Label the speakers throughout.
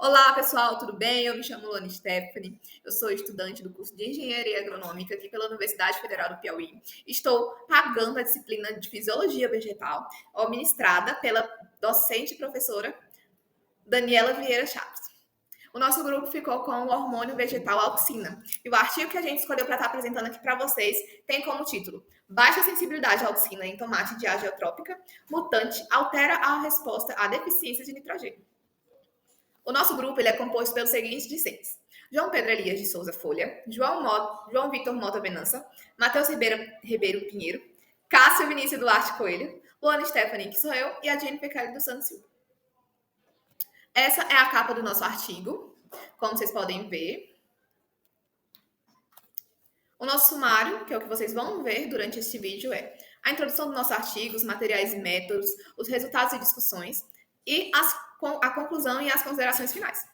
Speaker 1: Olá, pessoal, tudo bem? Eu me chamo Luana Stephanie, eu sou estudante do curso de Engenharia Agronômica aqui pela Universidade Federal do Piauí. Estou pagando a disciplina de Fisiologia Vegetal, ministrada pela docente e professora Daniela Vieira Chaves. O nosso grupo ficou com o hormônio vegetal auxina. E o artigo que a gente escolheu para estar apresentando aqui para vocês tem como título: Baixa sensibilidade à auxina em tomate de agiotrópica mutante altera a resposta à deficiência de nitrogênio. O nosso grupo ele é composto pelos seguintes discentes: João Pedro Elias de Souza Folha, João Victor Mota Venança, Matheus Ribeiro Pinheiro, Cássio Vinícius Duarte Coelho, Luana Stephanie, que sou eu, e a Jennifer Kelly dos Santos Silva. Essa é a capa do nosso artigo, como vocês podem ver. O nosso sumário, que é o que vocês vão ver durante este vídeo, é a introdução do nosso artigo, os materiais e métodos, os resultados e discussões, e a conclusão e as considerações finais.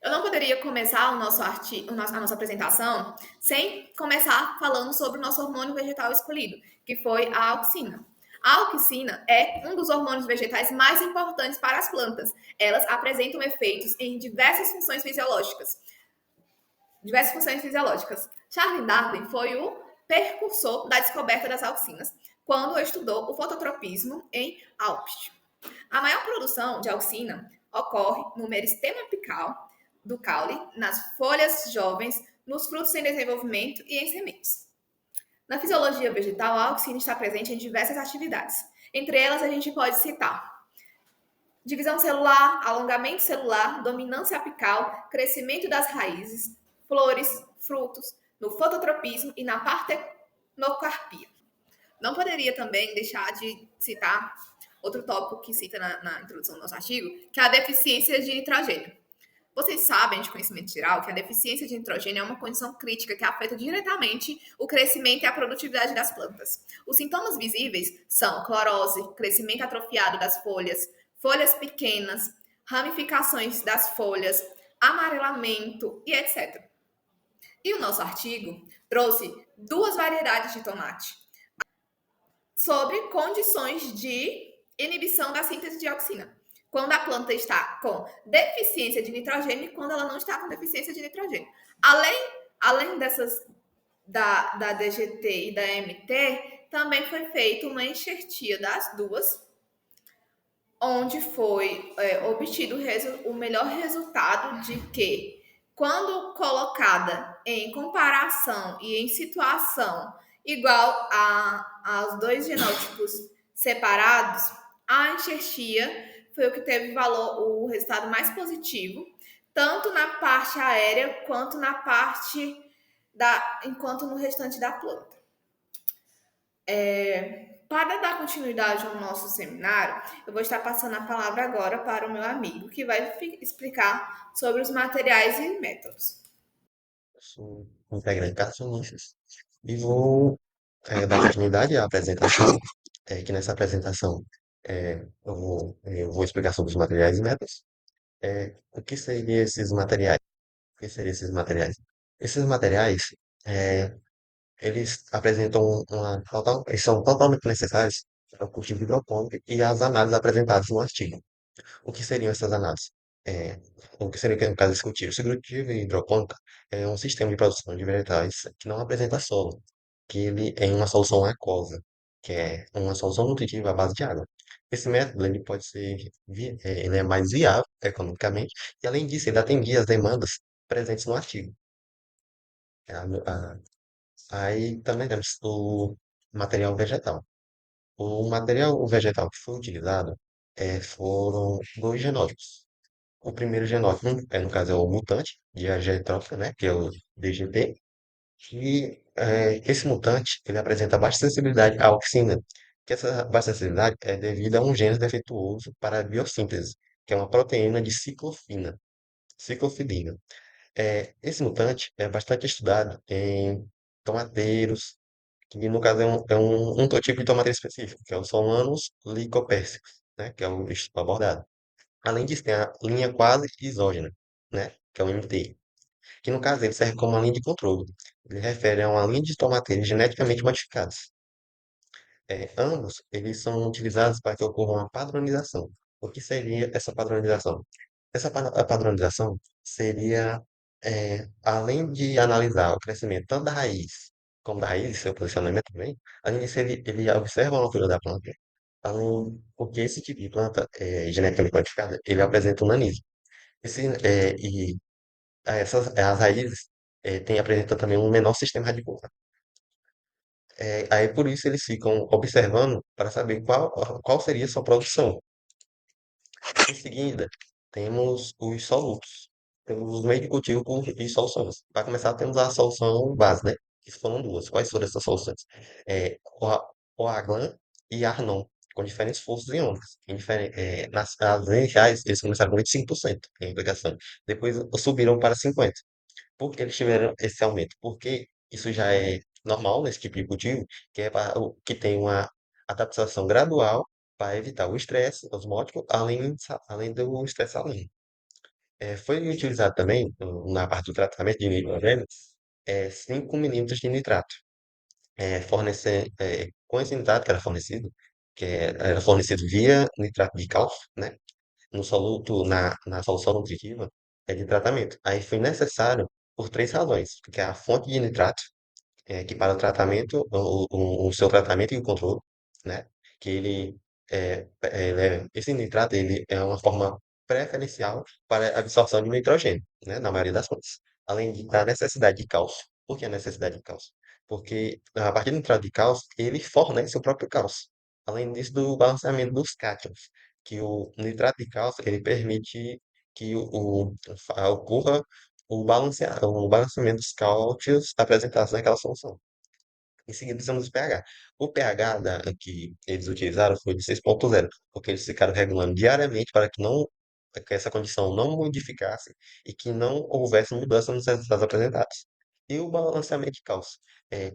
Speaker 1: Eu não poderia começar o nosso artigo, a nossa apresentação sem começar falando sobre o nosso hormônio vegetal escolhido, que foi a auxina. A auxina é um dos hormônios vegetais mais importantes para as plantas. Elas apresentam efeitos em diversas funções fisiológicas. Charles Darwin foi o precursor da descoberta das auxinas, quando estudou o fototropismo em Alpes. A maior produção de auxina ocorre no meristema apical do caule, nas folhas jovens, nos frutos em desenvolvimento e em sementes. Na fisiologia vegetal, a auxina está presente em diversas atividades. Entre elas, a gente pode citar divisão celular, alongamento celular, dominância apical, crescimento das raízes, flores, frutos, no fototropismo e na partenocarpia. Não poderia também deixar de citar outro tópico que cita na introdução do nosso artigo, que é a deficiência de nitrogênio. Vocês sabem, de conhecimento geral, que a deficiência de nitrogênio é uma condição crítica que afeta diretamente o crescimento e a produtividade das plantas. Os sintomas visíveis são clorose, crescimento atrofiado das folhas, folhas pequenas, ramificações das folhas, amarelamento e etc. E o nosso artigo trouxe duas variedades de tomate sobre condições de inibição da síntese de auxina. Quando a planta está com deficiência de nitrogênio e quando ela não está com deficiência de nitrogênio. Além dessas da DGT e da MT, também foi feita uma enxertia das duas, onde foi obtido o melhor resultado de que, quando colocada em comparação e em situação igual aos dois genótipos separados, a enxertia foi o que teve o resultado mais positivo, tanto na parte aérea quanto na parte enquanto no restante da planta. Para dar continuidade ao nosso seminário, eu vou estar passando a palavra agora para o meu amigo, que vai explicar sobre os materiais e métodos.
Speaker 2: Sou integrante Cássio Vinícius e vou dar continuidade à apresentação, que nessa apresentação eu vou explicar sobre os materiais e métodos. O que seriam esses materiais? O que seriam esses materiais? Esses materiais, é, eles apresentam eles são totalmente necessários para o cultivo hidropônico e as análises apresentadas no artigo. O que seriam essas análises? É, o que seria, que no caso, esse cultivo? O cultivo hidropônica é um sistema de produção de vegetais que não apresenta solo, que ele é uma solução aquosa, que é uma solução nutritiva à base de água. Esse método ele pode ser, ele é mais viável economicamente e, além disso, ele atendia às demandas presentes no artigo. A- Aí também temos o material vegetal. O material vegetal que foi utilizado foram dois genótipos. O primeiro genótipo, no caso, é o mutante de agitrófica, né, que é o DGT, e esse mutante ele apresenta baixa sensibilidade à auxina, que essa baixa sensibilidade é devida a um gene defeituoso para a biossíntese, que é uma proteína de ciclofilina. Esse mutante é bastante estudado em tomateiros, que no caso é um tipo de tomateiro específico, que é o Solanus lycopersicus, né, que é o estudo abordado. Além disso, tem a linha quase isógena, né, que é o MT, que no caso ele serve como uma linha de controle. Ele refere a uma linha de tomateiros geneticamente modificados. Ambos eles são utilizados para que ocorra uma padronização. O que seria essa padronização? A padronização seria, além de analisar o crescimento tanto da raiz como da raiz e seu posicionamento também, além disso, ele observa a altura da planta, porque esse tipo de planta, geneticamente modificada, ele apresenta um nanismo. E as raízes apresentam também um menor sistema radicular. Aí por isso eles ficam observando para saber qual seria a sua produção. Em seguida, temos os solutos. Temos os meios de cultivo e soluções. Para começar, temos a solução base, né? Que foram duas. Quais foram essas soluções? O Aglan e Arnon, com diferentes forças iônicas. Nas iniciais, eles começaram com 25% em aplicação. Depois subiram para 50%. Por que eles tiveram esse aumento? Porque isso já é normal nesse tipo de cultivo, que tem uma adaptação gradual para evitar o estresse osmótico, além do estresse salino. Foi utilizado também, na parte do tratamento de nitrogênio, 5 milímetros de nitrato. Com esse nitrato que era fornecido, era fornecido via nitrato de cálcio, né? No soluto, na solução nutritiva de tratamento. Aí foi necessário por três razões, porque a fonte de nitrato, que para o tratamento, o seu tratamento e o controle, né? Que esse nitrato ele é uma forma preferencial para a absorção de nitrogênio, né? Na maioria das plantas. Da necessidade de cálcio. Por que a necessidade de cálcio? Porque a partir do nitrato de cálcio, ele fornece o próprio cálcio. Além disso, do balanceamento dos cátions, que o nitrato de cálcio ele permite que ocorra o balanceamento dos cálcios apresentados naquela solução. Em seguida, temos o pH. O pH que eles utilizaram foi de 6,0, porque eles ficaram regulando diariamente que essa condição não modificasse e que não houvesse mudança nos resultados apresentados. E o balanceamento de cálcio,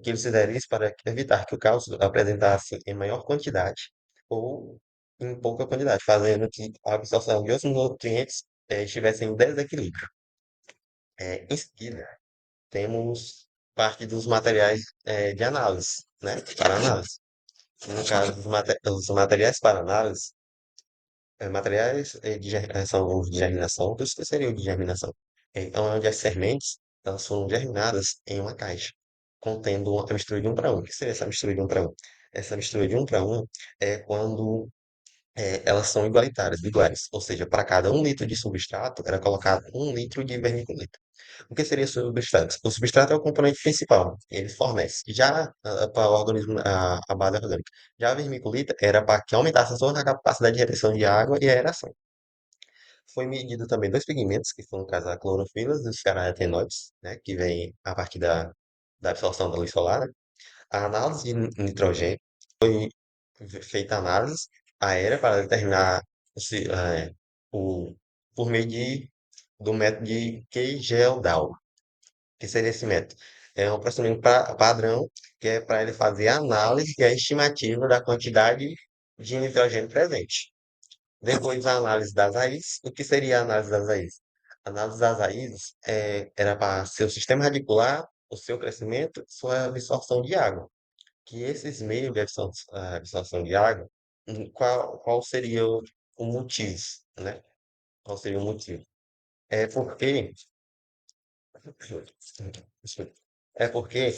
Speaker 2: que eles fizeram isso para evitar que o cálcio apresentasse em maior quantidade ou em pouca quantidade, fazendo que a absorção de outros nutrientes estivesse em desequilíbrio. Em seguida, temos parte dos materiais de análise, né? Para análise. No caso, os materiais para análise, materiais são os de germinação. O que seria o de germinação? É onde as sementes elas foram germinadas em uma caixa, contendo uma mistura de um para um. O que seria essa mistura de um para um? Essa mistura de um para um é quando elas são iguais. Ou seja, para cada 1 litro de substrato, era colocado 1 litro de vermiculita. O que seria substrato? O substrato é o componente principal, ele fornece. Já para o organismo, a base orgânica. Já a vermiculita era para que aumentasse a sua capacidade de retenção de água e aeração. Foi medido também dois pigmentos, que foram, no caso, a clorofila e os carotenoides, né, que vem a partir da absorção da luz solar, né? A análise de nitrogênio, feita análise aérea para determinar se, o, por meio do método de Kegel-Dow. Que seria esse método? É um procedimento padrão que é para ele fazer a análise e a estimativa da quantidade de nitrogênio presente. Depois a análise das raízes. O que seria a análise das raízes? A análise das raízes era para seu sistema radicular, o seu crescimento, sua absorção de água. Que esses meios de absorção de água, qual seria o motivo, né? Qual seria o motivo? É porque É porque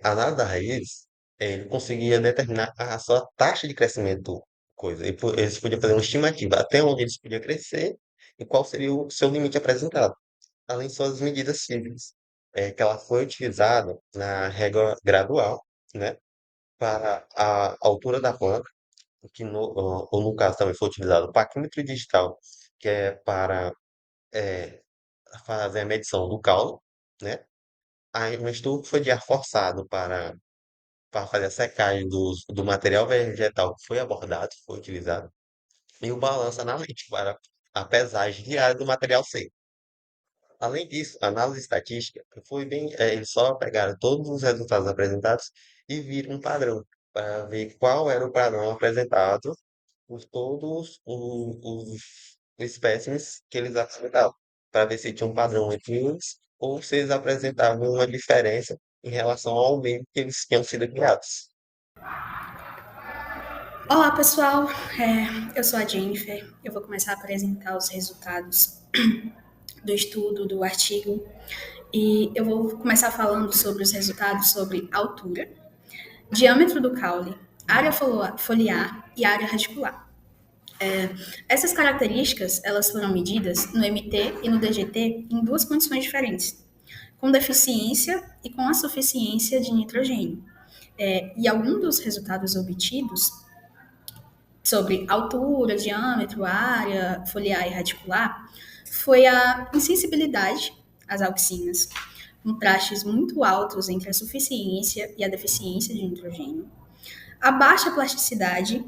Speaker 2: a análise da raiz, ele conseguia determinar a sua taxa de crescimento, coisa. Eles podiam fazer uma estimativa até onde eles podiam crescer e qual seria o seu limite apresentado, além de suas medidas físicas, que ela foi utilizada na régua gradual, né, para a altura da planta, ou no caso também foi utilizado o paquímetro digital, que é para eh, fazer a medição do caule, né? Aí, um estudo foi de ar forçado para fazer a secagem do material vegetal que foi abordado, foi utilizado, e o balanço analítico para a pesagem diária do material seco. Além disso, a análise estatística eles só pegaram todos os resultados apresentados e viram um padrão, para ver qual era o padrão apresentado por todos os espécimes que eles apresentavam, para ver se tinha um padrão entre eles ou se eles apresentavam uma diferença em relação ao meio que eles tinham sido criados.
Speaker 3: Olá, pessoal. Eu sou a Jennifer. Eu vou começar a apresentar os resultados do estudo, do artigo. E eu vou começar falando sobre os resultados sobre altura, diâmetro do caule, área foliar e área radicular. Essas características, elas foram medidas no MT e no DGT em duas condições diferentes, com deficiência e com a suficiência de nitrogênio. E alguns dos resultados obtidos sobre altura, diâmetro, área foliar e radicular foi a insensibilidade às auxinas, contrastes muito altos entre a suficiência e a deficiência de nitrogênio, a baixa plasticidade,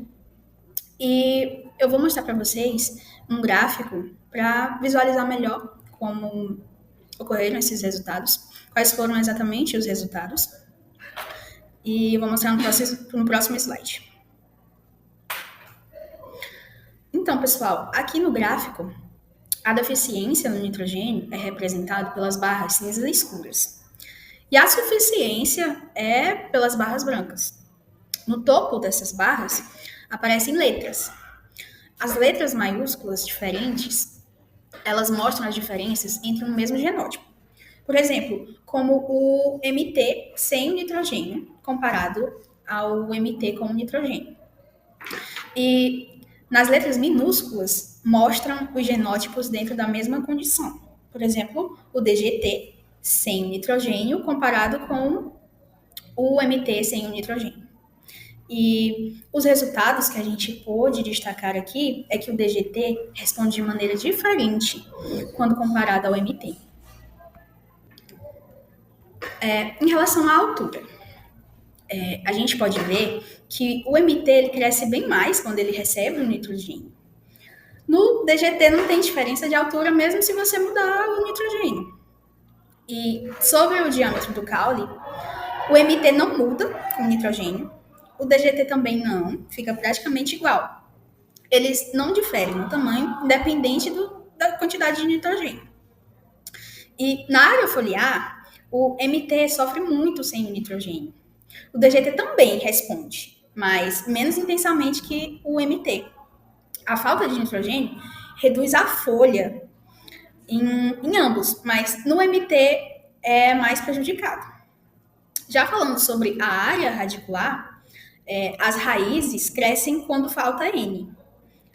Speaker 3: e eu vou mostrar para vocês um gráfico para visualizar melhor como ocorreram esses resultados, quais foram exatamente os resultados, e eu vou mostrar no próximo slide. Então, pessoal, aqui no gráfico, a deficiência no nitrogênio é representada pelas barras cinzas escuras. E a suficiência é pelas barras brancas. No topo dessas barras aparecem letras. As letras maiúsculas diferentes, elas mostram as diferenças entre um mesmo genótipo. Por exemplo, como o MT sem o nitrogênio comparado ao MT com o nitrogênio. E nas letras minúsculas mostram os genótipos dentro da mesma condição. Por exemplo, o DGT sem o nitrogênio comparado com o MT sem o nitrogênio. E os resultados que a gente pôde destacar aqui é que o DGT responde de maneira diferente quando comparado ao MT. Em relação à altura, a gente pode ver que o MT ele cresce bem mais quando ele recebe o nitrogênio. No DGT não tem diferença de altura, mesmo se você mudar o nitrogênio. E sobre o diâmetro do caule, o MT não muda com o nitrogênio, o DGT também não, fica praticamente igual. Eles não diferem no tamanho, independente da quantidade de nitrogênio. E na área foliar, o MT sofre muito sem o nitrogênio. O DGT também responde, mas menos intensamente que o MT. A falta de nitrogênio reduz a folha em ambos, mas no MT é mais prejudicado. Já falando sobre a área radicular, as raízes crescem quando falta N.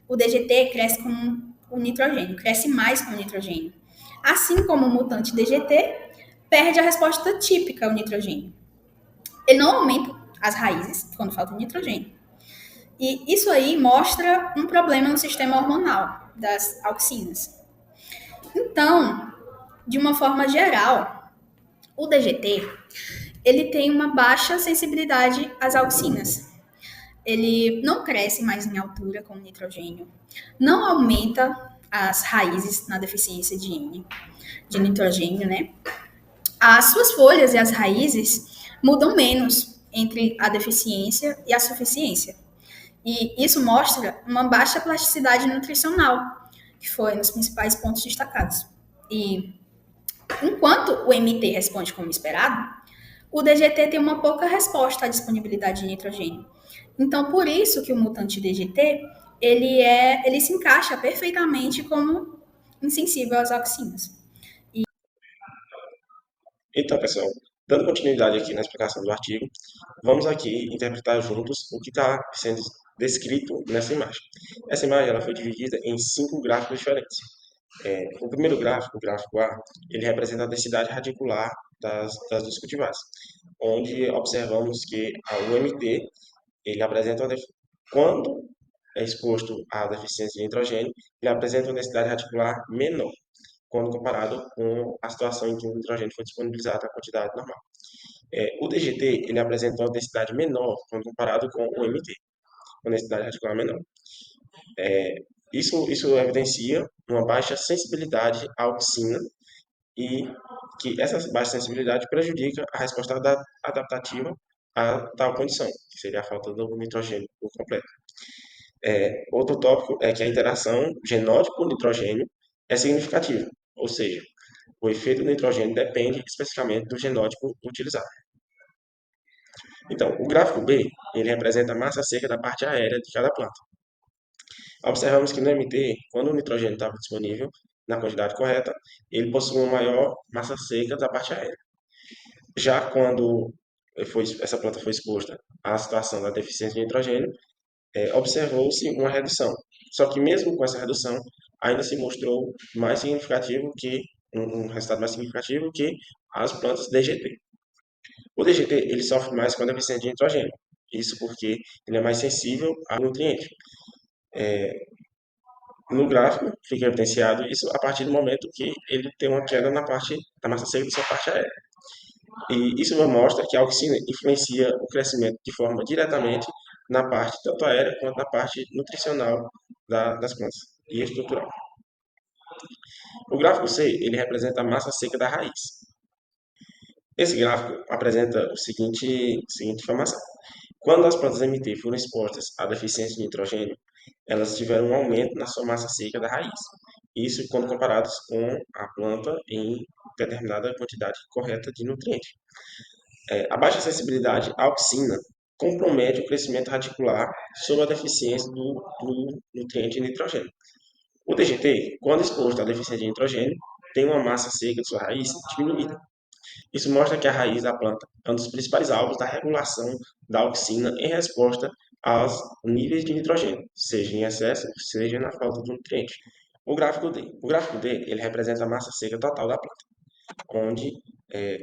Speaker 3: O DGT cresce com o nitrogênio, cresce mais com o nitrogênio. Assim como o mutante DGT perde a resposta típica ao nitrogênio. Ele não aumenta as raízes quando falta nitrogênio. E isso aí mostra um problema no sistema hormonal das auxinas. Então, de uma forma geral, o DGT ele tem uma baixa sensibilidade às auxinas. Ele não cresce mais em altura com o nitrogênio, não aumenta as raízes na deficiência de nitrogênio, né? As suas folhas e as raízes mudam menos entre a deficiência e a suficiência. E isso mostra uma baixa plasticidade nutricional, que foi um dos principais pontos destacados. E enquanto o MT responde como esperado, o DGT tem uma pouca resposta à disponibilidade de nitrogênio. Então, por isso que o mutante DGT, ele se encaixa perfeitamente como insensível às auxinas.
Speaker 4: Então, pessoal, dando continuidade aqui na explicação do artigo, vamos aqui interpretar juntos o que está sendo descrito nessa imagem. Essa imagem ela foi dividida em 5 gráficos diferentes. O primeiro gráfico, o gráfico A, ele representa a densidade radicular das duas cultivares, onde observamos que o MT ele apresenta quando é exposto à deficiência de nitrogênio, ele apresenta uma densidade radicular menor quando comparado com a situação em que o nitrogênio foi disponibilizado à quantidade normal. O DGT ele apresenta uma densidade menor quando comparado com o MT, uma densidade radicular menor. Isso evidencia uma baixa sensibilidade à auxina e que essa baixa sensibilidade prejudica a resposta adaptativa a tal condição, que seria a falta do nitrogênio por completo. Outro tópico é que a interação genótipo-nitrogênio é significativa, ou seja, o efeito do nitrogênio depende especificamente do genótipo utilizado. Então, o gráfico B, ele representa a massa seca da parte aérea de cada planta. Observamos que no MT, quando o nitrogênio estava disponível na quantidade correta, ele possui uma maior massa seca da parte aérea. Já quando essa planta foi exposta à situação da deficiência de nitrogênio, observou-se uma redução. Só que mesmo com essa redução, ainda se mostrou mais significativo que um resultado mais significativo que as plantas DGT. O DGT ele sofre mais com a deficiência de nitrogênio. Isso porque ele é mais sensível ao nutriente. No gráfico fica evidenciado isso a partir do momento que ele tem uma queda na parte da massa seca da sua parte aérea. E isso mostra que a auxina influencia o crescimento de forma diretamente na parte tanto aérea quanto na parte nutricional das plantas e estrutural. O gráfico C, ele representa a massa seca da raiz. Esse gráfico apresenta seguinte informação. Quando as plantas MT foram expostas à deficiência de nitrogênio, elas tiveram um aumento na sua massa seca da raiz. Isso quando comparados com a planta em determinada quantidade correta de nutriente. A baixa sensibilidade à auxina compromete o crescimento radicular sob a deficiência do nutriente nitrogênio. O DGT, quando exposto à deficiência de nitrogênio, tem uma massa seca de sua raiz diminuída. Isso mostra que a raiz da planta é um dos principais alvos da regulação da auxina em resposta aos níveis de nitrogênio, seja em excesso, seja na falta do nutriente. O gráfico D. O gráfico D ele representa a massa seca total da planta, onde,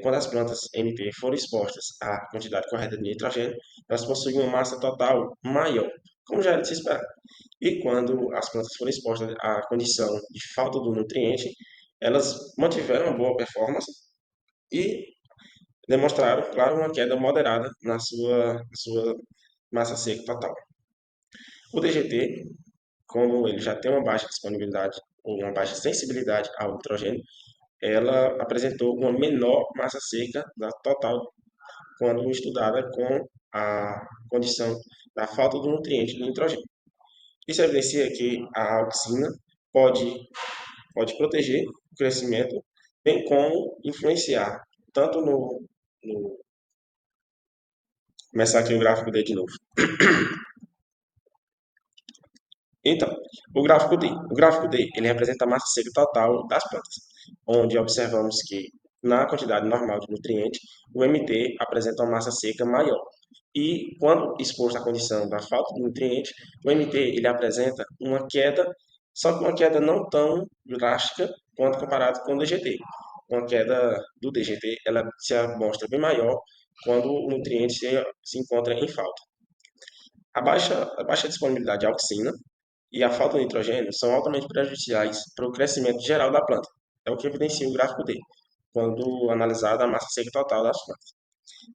Speaker 4: quando as plantas NP foram expostas à quantidade correta de nitrogênio, elas possuem uma massa total maior, como já era de se esperar. E quando as plantas foram expostas à condição de falta do nutriente, elas mantiveram uma boa performance e demonstraram, claro, uma queda moderada na sua massa seca total. O DGT, como ele já tem uma baixa disponibilidade ou uma baixa sensibilidade ao nitrogênio, ela apresentou uma menor massa seca da total quando estudada com a condição da falta do nutriente do nitrogênio. Isso evidencia que a auxina pode, pode proteger o crescimento, bem como influenciar tanto no começar aqui o gráfico D de novo. Então, o gráfico D. O gráfico D, ele representa a massa seca total das plantas, onde observamos que, na quantidade normal de nutriente, o MT apresenta uma massa seca maior. E, quando exposto à condição da falta de nutriente, o MT ele apresenta uma queda, só que uma queda não tão drástica quanto comparado com o DGT. Uma queda do DGT, ela se mostra bem maior quando o nutriente se encontra em falta. A baixa disponibilidade de auxina e a falta de nitrogênio são altamente prejudiciais para o crescimento geral da planta. É o que evidencia o gráfico D, quando analisada a massa seca total das plantas.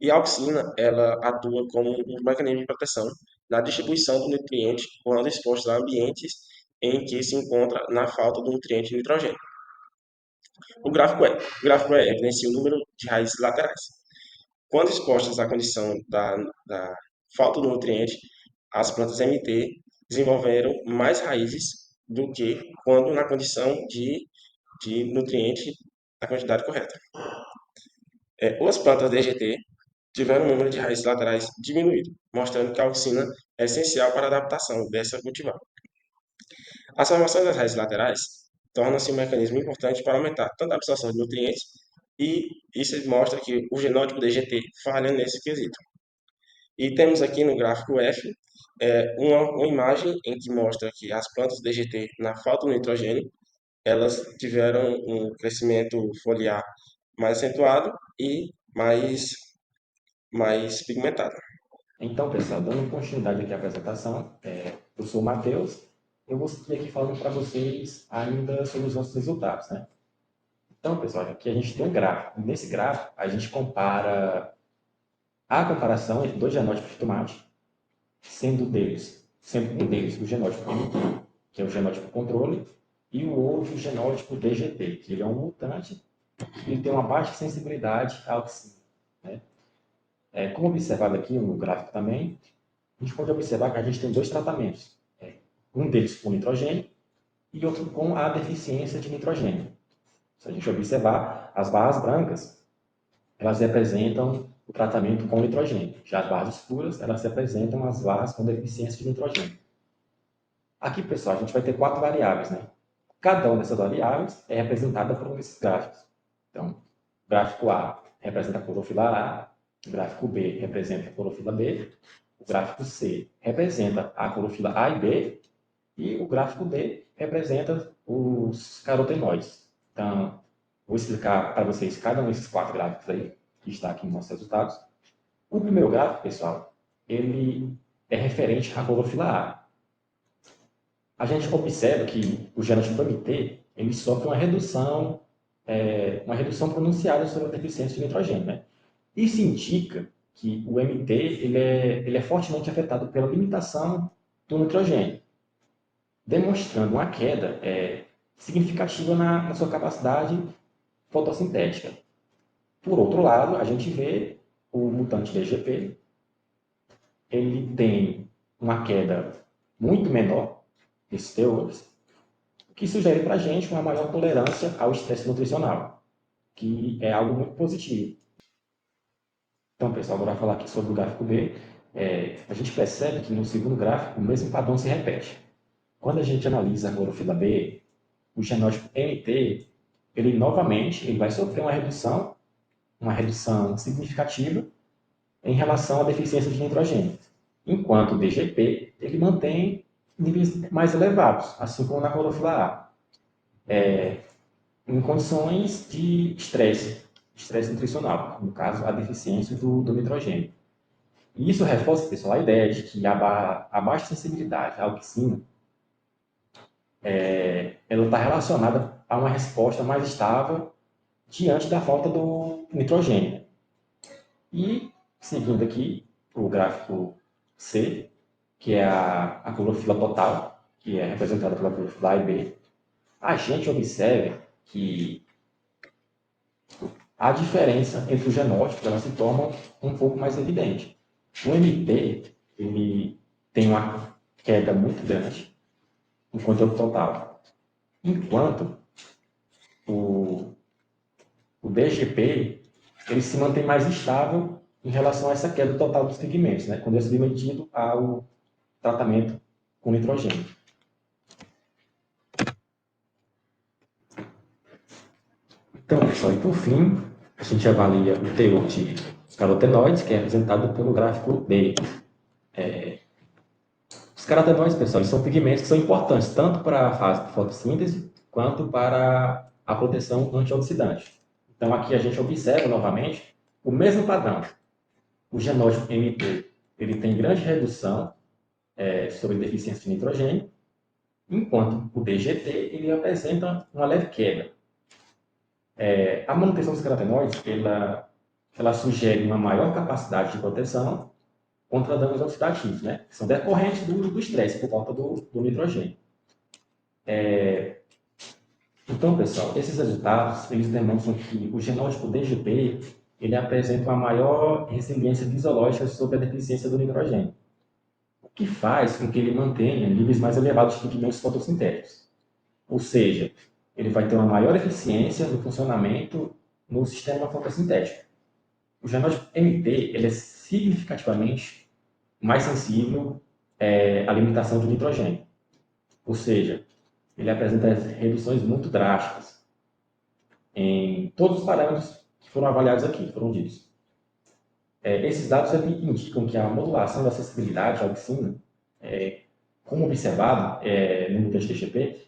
Speaker 4: E a auxina, ela atua como um mecanismo de proteção na distribuição do nutriente quando exposto a ambientes em que se encontra na falta do nutriente nitrogênio. O gráfico E evidencia o número de raízes laterais. Quando expostas à condição da falta do nutriente, as plantas MT desenvolveram mais raízes do que quando na condição de nutriente na quantidade correta. As plantas DGT tiveram o número de raízes laterais diminuído, mostrando que a auxina é essencial para a adaptação dessa cultivar. As formações das raízes laterais tornam-se um mecanismo importante para aumentar tanto a absorção de nutrientes e isso mostra que o genótipo DGT falha nesse quesito. E temos aqui no gráfico F uma imagem em que mostra que as plantas DGT, na falta de nitrogênio, elas tiveram um crescimento foliar mais acentuado e mais pigmentado.
Speaker 5: Então, pessoal, dando continuidade aqui à apresentação, eu sou o Matheus, eu vou seguir aqui falando para vocês ainda sobre os nossos resultados, né? Então, pessoal, aqui a gente tem um gráfico. Nesse gráfico, a gente compara a comparação entre dois genótipos de tomate, sendo um deles o genótipo MT, que é o genótipo controle, e o outro o genótipo DGT, que ele é um mutante e tem uma baixa sensibilidade à auxina, né? Como observado aqui no gráfico também, a gente pode observar que a gente tem dois tratamentos. Um deles com nitrogênio e outro com a deficiência de nitrogênio. Se a gente observar, as barras brancas, elas representam o tratamento com nitrogênio. Já as barras escuras, elas se apresentam as barras com deficiência de nitrogênio. Aqui, pessoal, a gente vai ter 4 variáveis, né? Cada uma dessas variáveis é representada por um desses gráficos. Então, o gráfico A representa a clorofila A, o gráfico B representa a clorofila B, o gráfico C representa a clorofila A e B, e o gráfico D representa os carotenoides. Então, vou explicar para vocês cada um desses 4 gráficos aí, que está aqui nos nossos resultados. O primeiro gráfico, pessoal, ele é referente à clorofila A. A gente observa que o genotipo MT ele sofre uma redução pronunciada sobre a deficiência de nitrogênio, né? Isso indica que o MT ele é fortemente afetado pela limitação do nitrogênio, demonstrando uma queda significativa na sua capacidade fotossintética. Por outro lado, a gente vê o mutante DGP, ele tem uma queda muito menor desses teores, o que sugere para a gente uma maior tolerância ao estresse nutricional, que é algo muito positivo. Então, pessoal, agora vou falar aqui sobre o gráfico B. A gente percebe que no segundo gráfico o mesmo padrão se repete. Quando a gente analisa a clorofila B, o genótipo MT, ele novamente vai sofrer uma redução significativa em relação à deficiência de nitrogênio, enquanto o DGP ele mantém níveis mais elevados, assim como na clorofila A, em condições de estresse nutricional, no caso, a deficiência do nitrogênio. E isso reforça, pessoal, a ideia de que a baixa sensibilidade à auxina ela está relacionada a uma resposta mais estável diante da falta do nitrogênio. E, seguindo aqui, o gráfico C, que é a clorofila total, que é representada pela clorofila A e B, a gente observa que a diferença entre os genótipos ela se torna um pouco mais evidente. O MT ele tem uma queda muito grande no conteúdo total, enquanto o DGP ele se mantém mais estável em relação a essa queda total dos pigmentos, né, quando é submetido ao tratamento com nitrogênio. Então, pessoal, e por fim, a gente avalia o teor de carotenoides, que é representado pelo gráfico D. Os carotenoides, pessoal, eles são pigmentos que são importantes tanto para a fase de fotossíntese quanto para a proteção antioxidante. Então, aqui a gente observa novamente o mesmo padrão. O genótipo MT ele tem grande redução sobre deficiência de nitrogênio, enquanto o DGT ele apresenta uma leve queda. A manutenção dos carotenoides ela sugere uma maior capacidade de proteção contra danos oxidativos, né? Que são decorrentes do estresse por conta do nitrogênio. Então, pessoal, esses resultados eles demonstram que o genótipo DGP ele apresenta uma maior resiliência fisiológica sobre a deficiência do nitrogênio, o que faz com que ele mantenha níveis mais elevados de pigmentos fotossintéticos. Ou seja, ele vai ter uma maior eficiência no funcionamento no sistema fotossintético. O genótipo MT ele é significativamente mais sensível à limitação de nitrogênio. Ou seja, ele apresenta reduções muito drásticas em todos os parâmetros que foram avaliados aqui, foram ditos. Esses dados indicam que a modulação da sensibilidade à auxina, como observado no mutante DGP,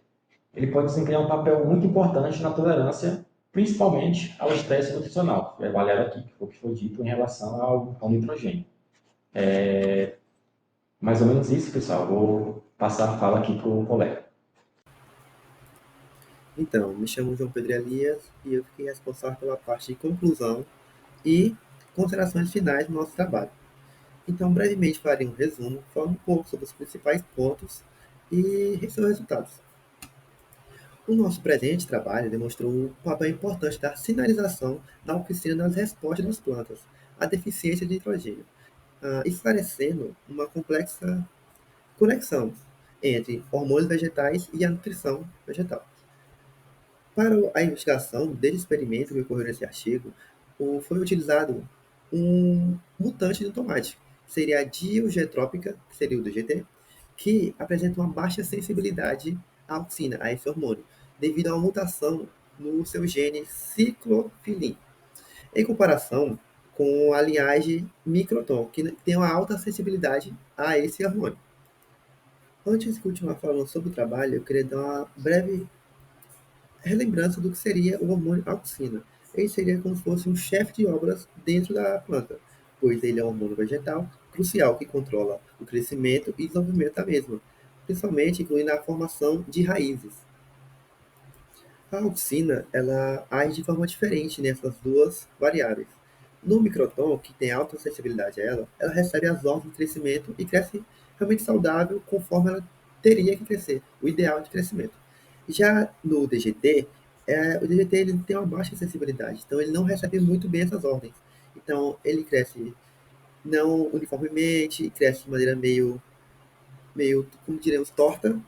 Speaker 5: ele pode desempenhar um papel muito importante na tolerância, principalmente ao estresse nutricional, que é avaliado aqui, que foi o que foi dito em relação ao nitrogênio. Mais ou menos isso, pessoal. Vou passar a fala aqui para o colega.
Speaker 6: Então, me chamo João Pedro Elias e eu fiquei responsável pela parte de conclusão e considerações finais do nosso trabalho. Então, brevemente farei um resumo, falando um pouco sobre os principais pontos e seus resultados. O nosso presente trabalho demonstrou o papel importante da sinalização da auxina nas respostas das plantas à deficiência de nitrogênio, esclarecendo uma complexa conexão entre hormônios vegetais e a nutrição vegetal. Para a investigação desse experimento que ocorreu nesse artigo, foi utilizado um mutante do tomate. Seria a diugetrópica, que seria o DGT, que apresenta uma baixa sensibilidade à auxina, a esse hormônio, devido a uma mutação no seu gene ciclofilin, em comparação com a linhagem microton, que tem uma alta sensibilidade a esse hormônio. Antes de continuar falando sobre o trabalho, eu queria dar uma breve relembrança do que seria o hormônio auxina. Ele seria como se fosse um chefe de obras dentro da planta, pois ele é um hormônio vegetal crucial que controla o crescimento e desenvolvimento da mesma, principalmente incluindo a formação de raízes. A auxina, ela age de forma diferente nessas duas variáveis. No microtom, que tem alta sensibilidade a ela, ela recebe as ordens de crescimento e cresce realmente saudável conforme ela teria que crescer, o ideal de crescimento. Já no DGT, o DGT ele tem uma baixa sensibilidade, então ele não recebe muito bem essas ordens. Então ele cresce não uniformemente, cresce de maneira meio como diremos, torta,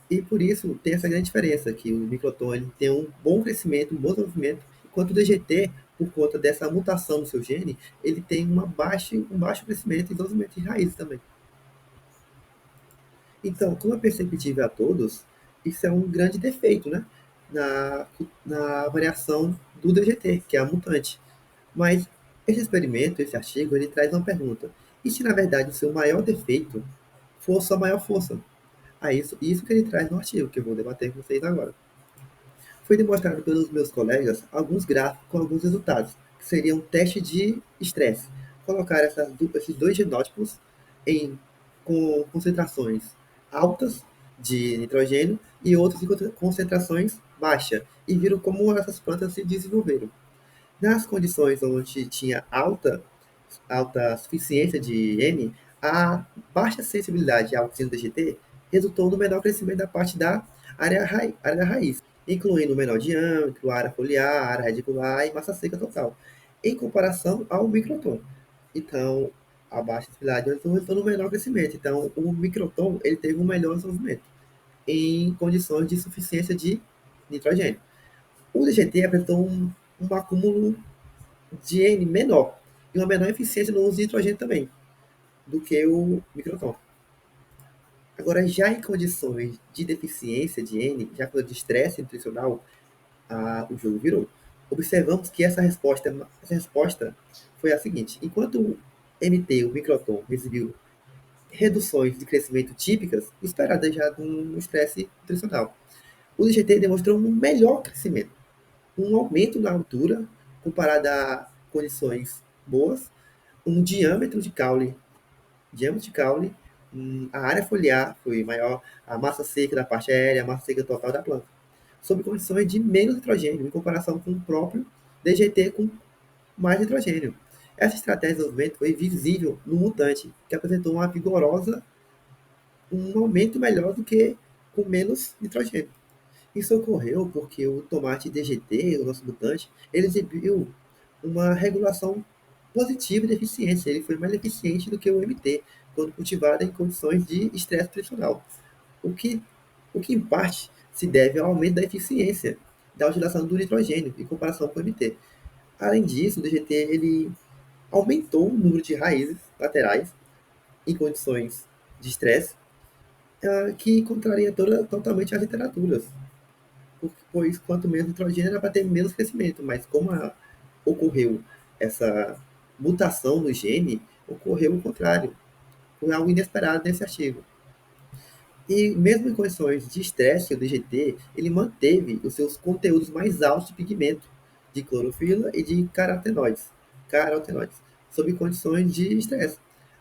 Speaker 6: e por isso tem essa grande diferença, que o microtom ele tem um bom crescimento, um bom desenvolvimento, enquanto o DGT, por conta dessa mutação no seu gene, ele tem um baixo crescimento e desenvolvimento de raízes também. Então, como é perceptível a todos, isso é um grande defeito, né? Na variação do DGT, que é a mutante. Mas esse experimento, esse artigo, ele traz uma pergunta. E se, na verdade, o seu maior defeito for sua maior força? Isso que ele traz no artigo, que eu vou debater com vocês agora. Foi demonstrado pelos meus colegas alguns gráficos com alguns resultados, que seriam um teste de estresse. Colocar esses dois genótipos com concentrações altas de nitrogênio e outros em concentrações baixas, e viram como essas plantas se desenvolveram. Nas condições onde tinha alta suficiência de N, a baixa sensibilidade ao oxígeno DGT resultou no menor crescimento da parte da área da raiz, incluindo menor diâmetro, área foliar, área radicular e massa seca total, em comparação ao microtom. Então, a baixa sensibilidade resultou no menor crescimento. Então, o microtom ele teve um melhor desenvolvimento em condições de suficiência de nitrogênio. O DGT apresentou um acúmulo de N menor e uma menor eficiência no uso de nitrogênio também do que o microtom. Agora, já em condições de deficiência de N, já de estresse nutricional, o jogo virou. Observamos que essa resposta foi a seguinte: enquanto o MT, o microtom, exibiu reduções de crescimento típicas, esperadas já no estresse nutricional, o DGT demonstrou um melhor crescimento, um aumento na altura comparado a condições boas, um diâmetro de caule, a área foliar foi maior, a massa seca da parte aérea, a massa seca total da planta, sob condições de menos nitrogênio, em comparação com o próprio DGT com mais nitrogênio. Essa estratégia de desenvolvimento foi visível no mutante, que apresentou um aumento melhor do que com menos nitrogênio. Isso ocorreu porque o tomate DGT, o nosso mutante, ele exibiu uma regulação positiva de eficiência. Ele foi mais eficiente do que o MT, quando cultivado em condições de estresse nutricional. O que em parte se deve ao aumento da eficiência da utilização do nitrogênio em comparação com o MT. Além disso, o DGT ele aumentou o número de raízes laterais em condições de estresse, que contraria totalmente as literaturas, pois quanto menos nitrogênio era para ter menos crescimento, mas como ocorreu essa mutação no gene, ocorreu o contrário, foi algo inesperado nesse artigo. E mesmo em condições de estresse, o DGT ele manteve os seus conteúdos mais altos de pigmento, de clorofila e de carotenoides, sob condições de estresse,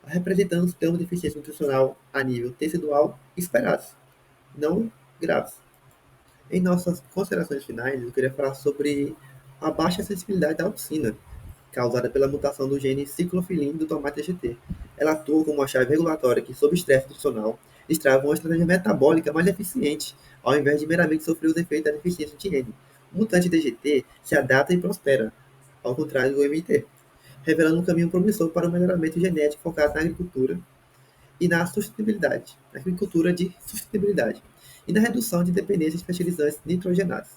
Speaker 6: representando os termos de eficiência nutricional a nível tecidual esperados, não graves. Em nossas considerações finais, eu queria falar sobre a baixa sensibilidade da auxina, causada pela mutação do gene ciclofilin do tomate DGT. Ela atua como uma chave regulatória que, sob estresse nutricional, destrava uma estratégia metabólica mais eficiente, ao invés de meramente sofrer os efeitos da deficiência de N. O mutante DGT se adapta e prospera, ao contrário do MT, revelando um caminho promissor para o melhoramento genético focado na agricultura e na sustentabilidade, na agricultura de sustentabilidade, e na redução de dependência de fertilizantes nitrogenados.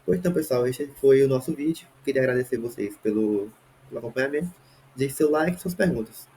Speaker 6: Então, pessoal, este foi o nosso vídeo. Queria agradecer vocês pelo acompanhamento deixe seu like e suas perguntas.